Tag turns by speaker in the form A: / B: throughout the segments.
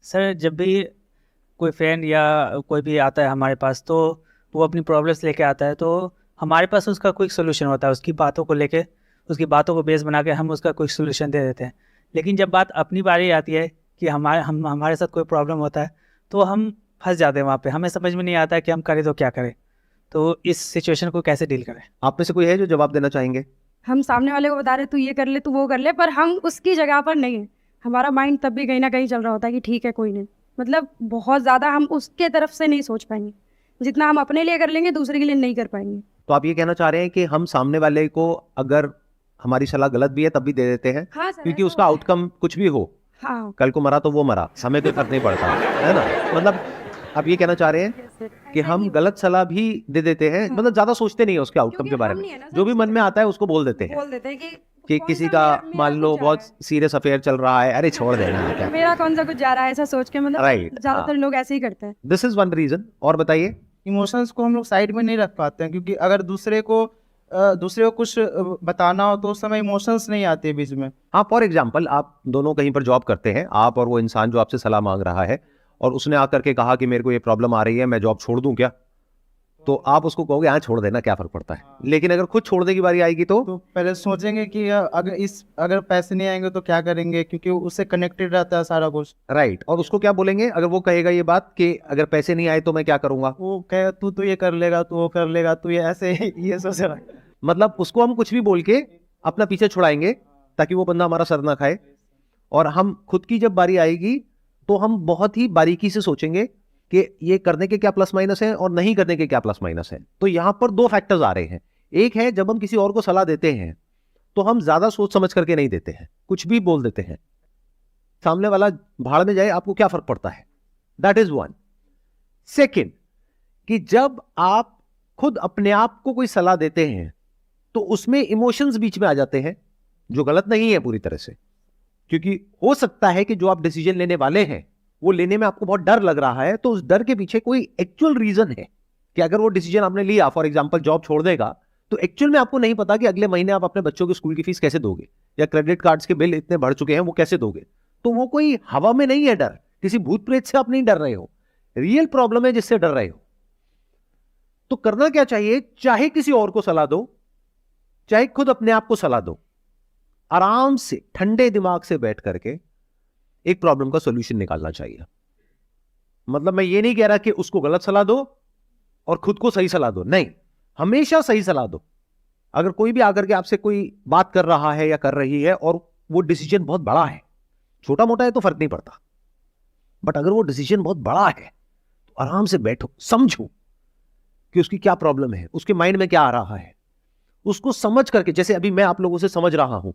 A: Sir जब भी कोई फ्रेंड या कोई भी आता है हमारे पास, तो वो अपनी प्रॉब्लम्स लेके आता है, तो हमारे पास उसका क्विक सोल्यूशन होता है। उसकी बातों को लेके, उसकी बातों को बेस बना के हम उसका क्विक सोल्यूशन दे देते हैं। लेकिन जब बात अपनी बारी आती है कि हमारे साथ कोई प्रॉब्लम होता है, तो हम फंस जाते हैं वहाँ पे। हमें समझ में नहीं आता है कि हम करें तो क्या करें, तो इस सिचुएशन को कैसे डील करें।
B: आप में से कोई है जो जवाब देना चाहेंगे?
C: हम सामने वाले को बता रहे तू ये कर ले, तू वो कर ले, पर हम उसकी जगह पर नहीं है। हमारा माइंड तब भी कहीं ना कहीं चल रहा होता है कि ठीक है कोई नहीं। मतलब बहुत ज़्यादा हम उसके तरफ से नहीं सोच पाएंगे। जितना हम अपने लिए कर लेंगे दूसरे के लिए नहीं कर पाएंगे।
B: तो आप ये कहना चाह रहे हैं कि हम सामने वाले को अगर हमारी सलाह गलत भी है तब भी दे देते हैं,
C: हाँ सर,
B: क्योंकि
C: ऐसा
B: उसका
C: होता है।
B: आउटकम कुछ भी हो,
C: हाँ
B: कल को मरा तो वो मरा, हमें कोई फर्क नहीं पड़ता, है ना? मतलब आप ये कहना चाह रहे हैं कि हम गलत सलाह भी दे देते हैं, मतलब ज्यादा सोचते नहीं है उसके आउटकम
C: क्योंकि
B: के बारे
C: हम
B: में,
C: नहीं है ना सर
B: जो भी
C: उसकी
B: मन में
C: जगह
B: आता है उसको बोल देते हैं
C: बोल देते हैं
B: कि
C: कौन
B: किसी
C: सा
B: का
C: मेरा
B: मान लो
C: कुछ जा
B: बहुत
C: रहा
B: सीरियस अफेयर चल रहा है, अरे छोड़ देना क्या,
C: मेरा कौन सा कुछ जा रहा है, ऐसा सोच के। मतलब
B: राइट?
C: ज्यादातर लोग ऐसे ही करते हैं।
B: This is one reason. और बताइए।
D: इमोशंस को हम लोग साइड में नहीं रख पाते हैं, क्योंकि अगर दूसरे को कुछ बताना हो तो उस समय इमोशंस नहीं आते बीच में।
B: हाँ, फॉर एग्जाम्पल आप दोनों कहीं पर जॉब करते हैं, आप और वो इंसान जो आपसे सलाह मांग रहा है, और उसने आकर के कहा कि मेरे को ये प्रॉब्लम आ रही है, मैं जॉब छोड़ दूं क्या? तो आप उसको कहोगे हाँ छोड़ देना, क्या फर्क पड़ता है। लेकिन अगर खुद छोड़ने की बारी आएगी तो
D: तो पहले सोचेंगे कि अगर पैसे नहीं आएंगे तो क्या करेंगे, क्योंकि उससे कनेक्टेड रहता है सारा कुछ।
B: राइट। और उसको क्या बोलेंगे अगर वो कहेगा ये बात कि अगर पैसे नहीं आए तो मैं क्या करूंगा?
D: वो कहेगा तू तो ये कर लेगा, तू वो कर लेगा, तू ये ऐसे ये सोच रहा है।
B: मतलब उसको हम कुछ भी बोल के अपना पीछे छुड़ाएंगे ताकि वो बंदा हमारा सर ना खाए। और हम खुद की जब बारी आएगी तो हम बहुत ही बारीकी से सोचेंगे कि ये करने के क्या प्लस माइनस है और नहीं करने के क्या प्लस माइनस है। तो यहां पर दो फैक्टर्स आ रहे हैं। एक है जब हम किसी और को सलाह देते हैं तो हम ज्यादा सोच समझ करके नहीं देते हैं, कुछ भी बोल देते हैं, सामने वाला भाड़ में जाए, आपको क्या फर्क पड़ता है। That is one. सेकेंड, कि जब आप खुद अपने आप को कोई सलाह देते हैं तो उसमें इमोशंस बीच में आ जाते हैं, जो गलत नहीं है पूरी तरह से, क्योंकि हो सकता है कि जो आप डिसीजन लेने वाले हैं वो लेने में आपको बहुत डर लग रहा है, तो उस डर के पीछे कोई एक्चुअल रीजन है कि अगर वो डिसीजन आपने लिया, फॉर एग्जांपल जॉब छोड़ देगा, तो एक्चुअल में आपको नहीं पता कि अगले महीने आप अपने बच्चों की स्कूल की फीस कैसे दोगे, या क्रेडिट कार्ड्स के बिल इतने बढ़ चुके हैं वो कैसे दोगे। तो वो कोई हवा में नहीं है डर, किसी भूत प्रेत से आप नहीं डर रहे हो, रियल प्रॉब्लम है जिससे डर रहे हो। तो करना क्या चाहिए, चाहे किसी और को सलाह दो, चाहे खुद अपने आप को सलाह दो, आराम से ठंडे दिमाग से बैठ करके एक प्रॉब्लम का सॉल्यूशन निकालना चाहिए। मतलब मैं ये नहीं कह रहा कि उसको गलत सलाह दो और खुद को सही सलाह दो, नहीं, हमेशा सही सलाह दो। अगर कोई भी आकर के आपसे कोई बात कर रहा है या कर रही है और वो डिसीजन बहुत बड़ा है, छोटा मोटा है तो फर्क नहीं पड़ता, बट अगर वो डिसीजन बहुत बड़ा है तो आराम से बैठो, समझो कि उसकी क्या प्रॉब्लम है, उसके माइंड में क्या आ रहा है, उसको समझ करके। जैसे अभी मैं आप लोगों से समझ रहा हूं,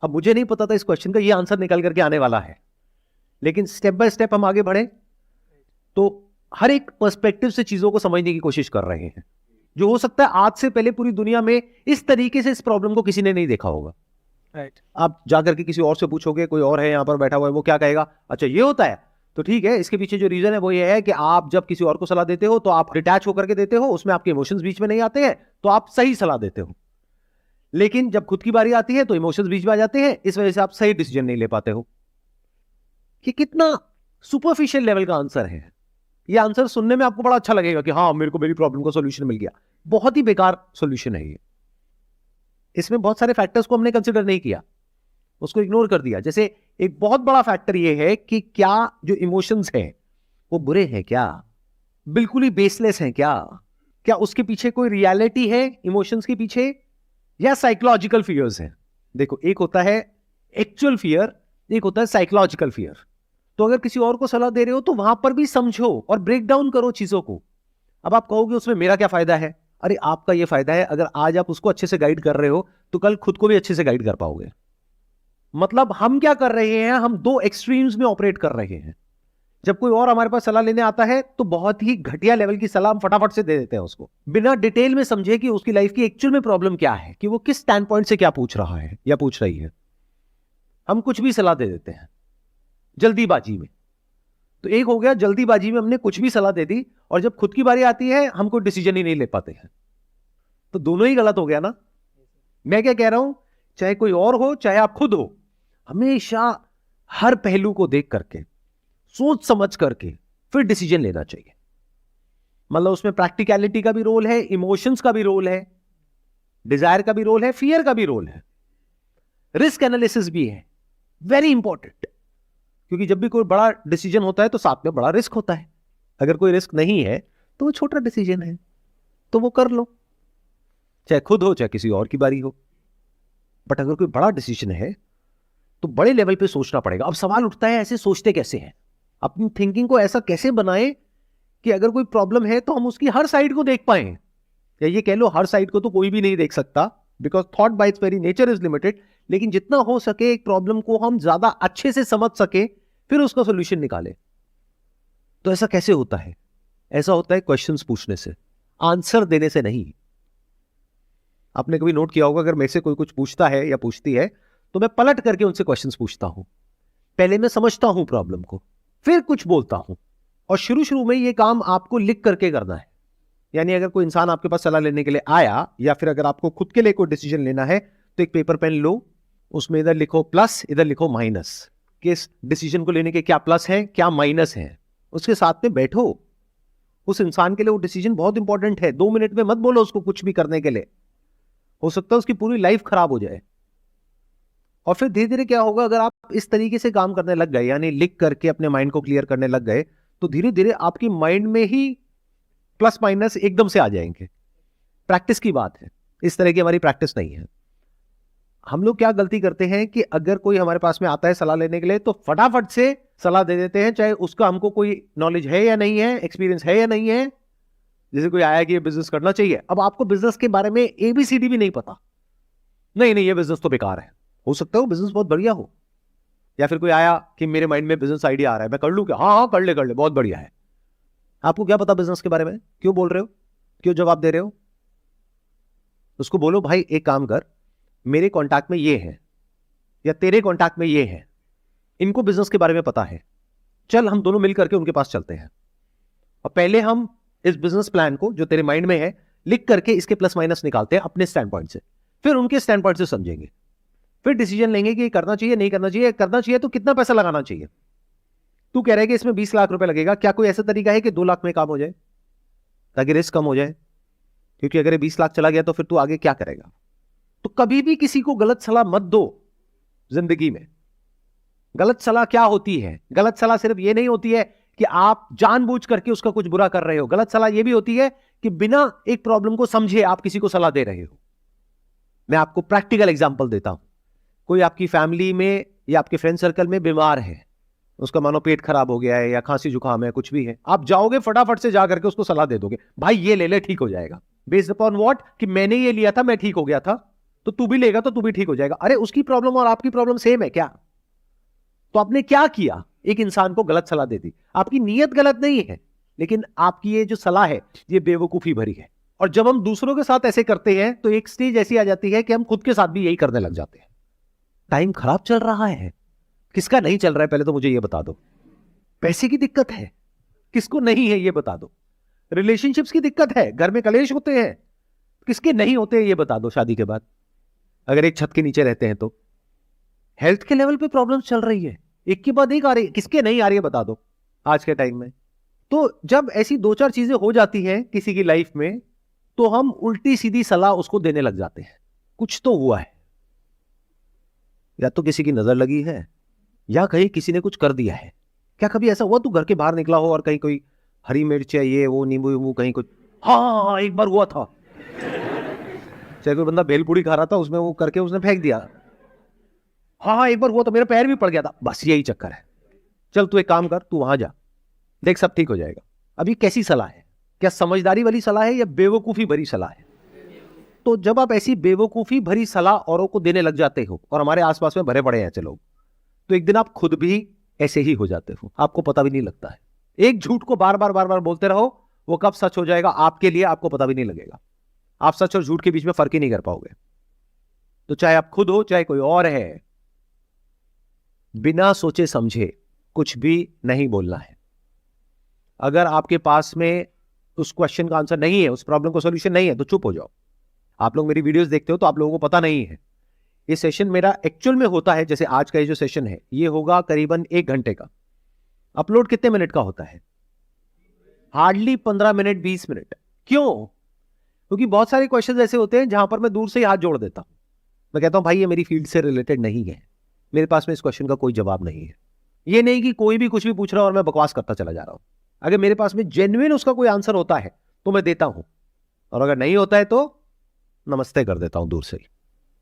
B: अब मुझे नहीं पता था इस क्वेश्चन का ये आंसर निकल करके आने वाला है, लेकिन स्टेप बाय स्टेप हम आगे बढ़े तो हर एक पर्सपेक्टिव से चीजों को समझने की कोशिश कर रहे हैं, जो हो सकता है आज से पहले पूरी दुनिया में इस तरीके से इस प्रॉब्लम को किसी ने नहीं देखा होगा।
A: राइट।
B: आप जाकर के किसी और से पूछोगे, कोई और है यहां पर बैठा हुआ है, वो क्या कहेगा, अच्छा ये होता है, तो ठीक है। इसके पीछे जो रीजन है वो ये है कि आप जब किसी और को सलाह देते हो तो आप डिटैच होकर के देते हो, उसमें आपके इमोशंस बीच में नहीं आते हैं, तो आप सही सलाह देते हो। लेकिन जब खुद की बारी आती है तो इमोशंस बीच में आ जाते हैं, इस वजह से आप सही डिसीजन नहीं ले पाते हो। कि कितना सुपरफिशियल लेवल का आंसर है। ये आंसर सुनने में आपको बड़ा अच्छा लगेगा कि हाँ मेरे को मेरी प्रॉब्लम का सॉल्यूशन मिल गया, बहुत ही बेकार सॉल्यूशन है ये। इसमें बहुत सारे फैक्टर्स को हमने कंसिडर नहीं किया, उसको इग्नोर कर दिया। जैसे एक बहुत बड़ा फैक्टर ये है कि क्या जो इमोशंस हैं वो बुरे हैं क्या, बिल्कुल ही बेसलेस हैं क्या उसके पीछे कोई रियलिटी है इमोशंस के पीछे, या साइकोलॉजिकल फियर्स हैं। देखो, एक होता है एक्चुअल फियर, एक होता है साइकोलॉजिकल फियर। तो अगर किसी और को सलाह दे रहे हो तो वहां पर भी समझो और ब्रेक डाउन करो चीजों को। अब आप कहोगे उसमें मेरा क्या फायदा है, अरे आपका ये फायदा है, अगर आज आप उसको अच्छे से गाइड कर रहे हो तो कल खुद को भी अच्छे से गाइड कर पाओगे। मतलब हम क्या कर रहे हैं, हम दो एक्सट्रीम्स में ऑपरेट कर रहे हैं। जब कोई और हमारे पास सलाह लेने आता है तो बहुत ही घटिया लेवल की सलाह हम फटाफट से दे देते हैं उसको, बिना डिटेल में समझे कि उसकी लाइफ की एक्चुअल में प्रॉब्लम क्या है, कि वो किस स्टैंड पॉइंट से क्या पूछ रहा है या पूछ रही है। हम कुछ भी सलाह दे देते हैं जल्दीबाजी में। तो एक हो गया, जल्दीबाजी में हमने कुछ भी सलाह दे दी, और जब खुद की बारी आती है हम कोई डिसीजन ही नहीं ले पाते हैं। तो दोनों ही गलत हो गया ना। मैं क्या कह रहा हूं, चाहे कोई और हो चाहे आप खुद हो, हमेशा हर पहलू को देख करके सोच समझ करके फिर डिसीजन लेना चाहिए। मतलब उसमें प्रैक्टिकलिटी का भी रोल है, इमोशंस का भी रोल है, डिजायर का भी रोल है, फियर का भी रोल है, रिस्क एनालिसिस भी है, वेरी इंपॉर्टेंट। क्योंकि जब भी कोई बड़ा डिसीजन होता है तो साथ में बड़ा रिस्क होता है। अगर कोई रिस्क नहीं है तो वो छोटा डिसीजन है, तो वो कर लो, चाहे खुद हो चाहे किसी और की बारी हो। बट अगर कोई बड़ा डिसीजन है तो बड़े लेवल पे सोचना पड़ेगा। अब सवाल उठता है, ऐसे सोचते कैसे हैं? अपनी थिंकिंग को ऐसा कैसे बनाएं कि अगर कोई प्रॉब्लम है तो हम उसकी हर साइड को देख पाए, या ये कह लो हर साइड को तो कोई भी नहीं देख सकता, because thought bye it's very nature is limited. लेकिन जितना हो सके एक प्रॉब्लम को हम ज्यादा अच्छे से समझ सके, फिर उसका सोल्यूशन निकाले। तो ऐसा कैसे होता है? ऐसा होता है क्वेश्चंस पूछने से, आंसर देने से नहीं। आपने कभी नोट किया होगा, अगर मेरे से कोई कुछ पूछता है या पूछती है तो मैं पलट करके उनसे क्वेश्चंस पूछता हूं। पहले मैं समझता हूं प्रॉब्लम को, फिर कुछ बोलता हूं। और शुरू में ये काम आपको लिख करके करना है। यानी अगर कोई इंसान आपके पास सलाह लेने के लिए आया, या फिर अगर आपको खुद के लिए कोई डिसीजन लेना है, तो एक पेपर पेन लो, उसमें इधर लिखो प्लस, इधर लिखो माइनस, कि इस डिसीजन को लेने के क्या प्लस है क्या माइनस है। उसके साथ में बैठो। उस इंसान के लिए वो डिसीजन बहुत इंपॉर्टेंट है। 2 मिनट में मत बोलो उसको कुछ भी करने के लिए, हो सकता है उसकी पूरी लाइफ खराब हो जाए। और फिर धीरे धीरे क्या होगा, अगर आप इस तरीके से काम करने लग गए, यानी लिख करके अपने माइंड को क्लियर करने लग गए, तो धीरे धीरे आपकी माइंड में ही प्लस माइनस एकदम से आ जाएंगे। प्रैक्टिस की बात है, इस तरह की हमारी प्रैक्टिस नहीं है। हम लोग क्या गलती करते हैं कि अगर कोई हमारे पास में आता है सलाह लेने के लिए, तो फटाफट से सलाह दे देते हैं, चाहे उसका हमको कोई नॉलेज है या नहीं है, एक्सपीरियंस है या नहीं है। जैसे कोई आया कि ये बिजनेस करना चाहिए, अब आपको बिजनेस के बारे में ABCD भी नहीं पता, नहीं ये बिजनेस तो बेकार है। हो सकता है वो बिजनेस बहुत बढ़िया हो। या फिर कोई आया कि मेरे माइंड में बिजनेस आइडिया आ रहा है, मैं कर लूं क्या? हाँ कर ले बहुत बढ़िया है। आपको क्या पता बिजनेस के बारे में? क्यों बोल रहे हो, क्यों जवाब दे रहे हो? उसको बोलो भाई एक काम कर, मेरे कॉन्टैक्ट में ये है या तेरे कॉन्टैक्ट में ये है, इनको बिजनेस के बारे में पता है, चल हम दोनों मिलकर के उनके पास चलते हैं और पहले हम इस बिजनेस प्लान को जो तेरे माइंड में है लिख करके इसके प्लस माइनस निकालते हैं अपने स्टैंड पॉइंट से, फिर उनके स्टैंड पॉइंट से समझेंगे, फिर डिसीजन लेंगे कि करना चाहिए नहीं करना चाहिए, करना चाहिए तो कितना पैसा लगाना चाहिए। तू कह रहा है कि इसमें 20 लाख रुपए लगेगा, क्या कोई ऐसा तरीका है कि 2 लाख में काम हो जाए ताकि रिस्क कम हो जाए? क्योंकि अगर 20 लाख चला गया तो फिर तू आगे क्या करेगा? तो कभी भी किसी को गलत सलाह मत दो जिंदगी में। गलत सलाह क्या होती है? गलत सलाह सिर्फ यह नहीं होती है कि आप जानबूझ करके उसका कुछ बुरा कर रहे हो। गलत सलाह यह भी होती है कि बिना एक प्रॉब्लम को समझे आप किसी को सलाह दे रहे हो। मैं आपको प्रैक्टिकल एग्जांपल देता हूं। कोई आपकी फैमिली में या आपके फ्रेंड सर्कल में बीमार है, उसका मानो पेट खराब हो गया है या खांसी जुकाम है, कुछ भी है, आप जाओगे फटाफट से जाकर के उसको सलाह दे दोगे, भाई ये ले ले ठीक हो जाएगा। Based upon what? कि मैंने ये लिया था मैं ठीक हो गया था, तो तू भी लेगा तो तू भी ठीक हो जाएगा। अरे उसकी प्रॉब्लम और आपकी प्रॉब्लम सेम है क्या? तो आपने क्या किया? एक इंसान को गलत सलाह दे दी। आपकी नीयत गलत नहीं है, लेकिन आपकी ये जो सलाह है ये बेवकूफी भरी है। और जब हम दूसरों के साथ ऐसे करते हैं तो एक स्टेज ऐसी आ जाती है कि हम खुद के साथ भी यही करने लग जाते हैं। टाइम खराब चल रहा है, किसका नहीं चल रहा है पहले तो मुझे ये बता दो। पैसे की दिक्कत है, किसको नहीं है ये बता दो। रिलेशनशिप्स की दिक्कत है, घर में कलेश होते हैं, किसके नहीं होते ये बता दो। शादी के बाद अगर एक छत के नीचे रहते हैं तो हेल्थ के लेवल पे प्रॉब्लम चल रही है, एक के बाद एक आ रही है, किसके नहीं आ रही है बता दो आज के टाइम में। तो जब ऐसी 2-4 चीजें हो जाती हैं किसी की लाइफ में, तो हम उल्टी सीधी सलाह उसको देने लग जाते हैं। कुछ तो हुआ है, या तो किसी की नजर लगी है या कहीं किसी ने कुछ कर दिया है। क्या कभी ऐसा हुआ तू घर के बाहर निकला हो और कहीं कोई हरी मिर्च है ये वो नींबू वींबू कहीं कुछ? हाँ एक बार हुआ था, चाहे कोई बंदा भेलपूरी खा रहा था उसमें वो करके उसने फेंक दिया। हाँ एक बार हुआ तो मेरा पैर भी पड़ गया था। बस यही चक्कर है। चल तू एक काम कर, तू वहां जा, देख सब ठीक हो जाएगा। अभी कैसी सलाह है? क्या समझदारी वाली सलाह है या बेवकूफी भरी सलाह है? तो जब आप ऐसी बेवकूफी भरी सलाह औरों को देने लग जाते हो, और हमारे आसपास में भरे पड़े हैं चलो, तो एक दिन आप खुद भी ऐसे ही हो जाते हो, आपको पता भी नहीं लगता है। एक झूठ को बार बार बोलते रहो, वो कब सच हो जाएगा आपके लिए आपको पता भी नहीं लगेगा। आप सच और झूठ के बीच में फर्क ही नहीं कर पाओगे। तो चाहे आप खुद हो चाहे कोई और है, बिना सोचे समझे कुछ भी नहीं बोलना है। अगर आपके पास में उस क्वेश्चन का आंसर नहीं है, उस प्रॉब्लम का सॉल्यूशन नहीं है, तो चुप हो जाओ। आप लोग मेरी वीडियोस देखते हो तो आप लोगों को पता नहीं है, ये सेशन मेरा एक्चुअल में होता है, जैसे आज का ये जो सेशन है ये होगा करीबन 1 घंटे का। अपलोड कितने मिनट का होता है? Hardly 15 minute 20 minute. क्यों? क्योंकि बहुत सारे क्वेश्चन ऐसे होते हैं जहां पर मैं दूर से ही हाथ जोड़ देता हूं, मैं कहता हूं भाई ये मेरी फील्ड से रिलेटेड नहीं है, मेरे पास में इस क्वेश्चन का कोई जवाब नहीं है। ये नहीं कि कोई भी कुछ भी पूछ रहा है और मैं बकवास करता चला जा रहा हूं। अगर मेरे पास में जेन्युइन उसका कोई आंसर होता है तो मैं देता हूं, और अगर नहीं होता है तो नमस्ते कर देता हूं दूर से ही।